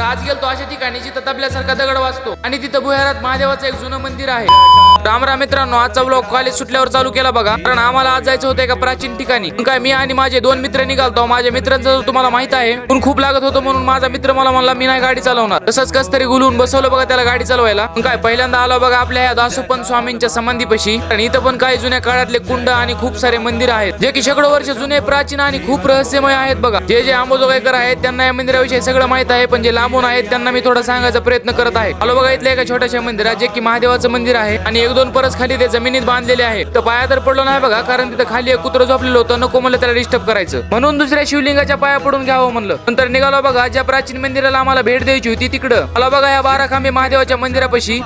आज गेलतो अशा ठिकाणी जिथं तबल्यासारखा दगड वाजतो आणि तिथं भुयारात महादेवाचं एक जुनं मंदिर आहे। राम राम मित्रांनो, आजचा व्लॉग कॉलेज सुटल्यावर चालू केला बघा, कारण आम्हाला आज जायचं होतं एका प्राचीन ठिकाणी। काय मी आणि माझे दोन मित्र निघालतो। माझ्या मित्रांचं तुम्हाला माहित आहे, पण खूप लागत होतं म्हणून माझा मित्र मला म्हणला मी नाही गाडी चालवणार। तसंच कस तरी गुलून बसवलं बघा त्याला गाडी चालवायला। काय पहिल्यांदा आलो बघा आपल्या ह्या दासोपंत स्वामींच्या समाधीपाशी, आणि इथं पण काही जुन्या काळातले कुंड आणि खूप सारे मंदिर आहेत, जे की शेकडो वर्ष जुने, प्राचीन आणि खूप रहस्यमय आहेत बघा। जे अंबाजोगाईकर आहेत त्यांना या मंदिराविषयी सगळं माहित आहे, पण जे लांबून आहेत त्यांना मी थोडा सांगायचा प्रयत्न करत आहे। आलो बघा इथल्या एका छोट्याशा मंदिरात, जे की महादेवाचं मंदिर आहे आणि एक दोन परस खाली ते जमिनीत बांधलेले आहे। तर पाया तर पडलो नाही बघा, कारण तिथं खाली एक कुत्रं झोपलेलं होतं, नको म्हणलं त्याला डिस्टर्ब करायचं म्हणून दुसऱ्या शिवलिंगाच्या पाया पडून घ्यावं म्हणलं। नंतर निघालो बघा ज्या प्राचीन मंदिराला आम्हाला भेट द्यायची होती तिकडं। आलो बघा या 12 खांबे महादेवाच्या मंदिरापाशी।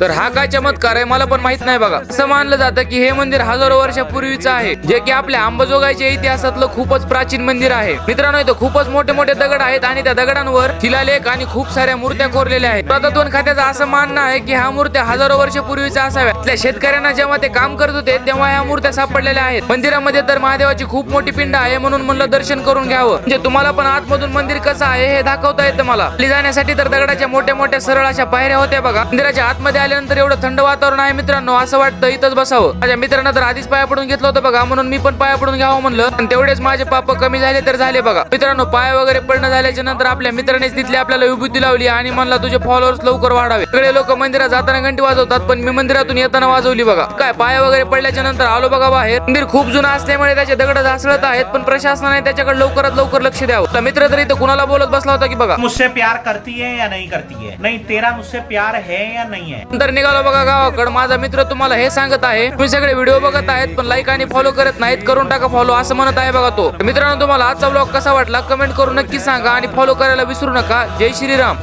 तर हा काय चमत्कार आहे मला पण माहित नाही बघा। असं मानलं जातं की हे मंदिर हजारो वर्षापूर्वीचं आहे, जे की आपल्या अंबाजोगाईच्या इतिहासातलं खूपच प्राचीन मंदिर आहे। मित्रांनो इथं खूपच मोठे मोठे दगड आहेत आणि त्या दगडांवर शिलालेख आणि खूप साऱ्या मूर्त्या कोरलेल्या आहेत। पुरातत्व खात्याचं असं मानणं आहे की ह्या मूर्त्या हजारो वर्षापूर्वीच्या असाव्या। त्या शेतकऱ्यांना जेव्हा ते काम करत होते तेव्हा ह्या मूर्त्या सापडलेल्या आहेत। मंदिरामध्ये तर महादेवाची खूप मोठी पिंड आहे, म्हणून म्हणलं दर्शन करून घ्यावं, म्हणजे तुम्हाला पण आतमधून मंदिर कसं आहे हे दाखवता येतं मला। खाली जाण्यासाठी तर दगडाच्या मोठ्या मोठ्या सरळ अशा पायऱ्या होत्या बघा। मंदिराच्या आतमध्ये आल्यानंतर एवढं थंड वातावरण आहे मित्रांनो, असं वाटतं इथंच बसावं। माझ्या मित्रांना तर आधीच पाया पडून घेतलं होतं बघा, म्हणून मी पण पाया पडून घ्यावं म्हणलं, आणि तेवढेच माझे पाप कमी झाले तर झाले बघा। मित्रांनो पाया वगैरे पडणं झाल्याच्या नंतर आपल्या मित्रानेच तिथले आपल्याला विभूती लावली आणि म्हणला तुझे फॉलोअर्स लवकर वाढावे। सगळे लोक मंदिरात जाताना घंटी वाजवतात, पण मी मंदिरातून येताना वाजवली बघा। काय पाया वगैरे पडल्याच्या नंतर आलो बघा बाहेर। मंदिर खूप जुनं असल्यामुळे त्याचे दगड ढासळत आहेत, पण प्रशासनाने त्याच्याकडे लवकरात लवकर लक्ष द्यावं। तर मित्र तरी इथं कुणाला बोलत बसला होता की बघा, मुझसे प्यार करती है या नहीं करती है, नहीं तेरा मुझसे प्यार है या नहीं है। नंतर निघालो बघा गावाकडे। माझा मित्र तुम्हाला हे सांगत आहे, तुम्ही सगळे व्हिडिओ बघत आहेत पण लाईक आणि फॉलो करत नाहीत, करून टाका फॉलो असं म्हणत आहे बघा तो। मित्रांनो तुम्हाला आजचा व्लॉग कसा वाटला कमेंट करून नक्की सांगा, आणि फॉलो करायला विसरू नका। जय श्रीराम।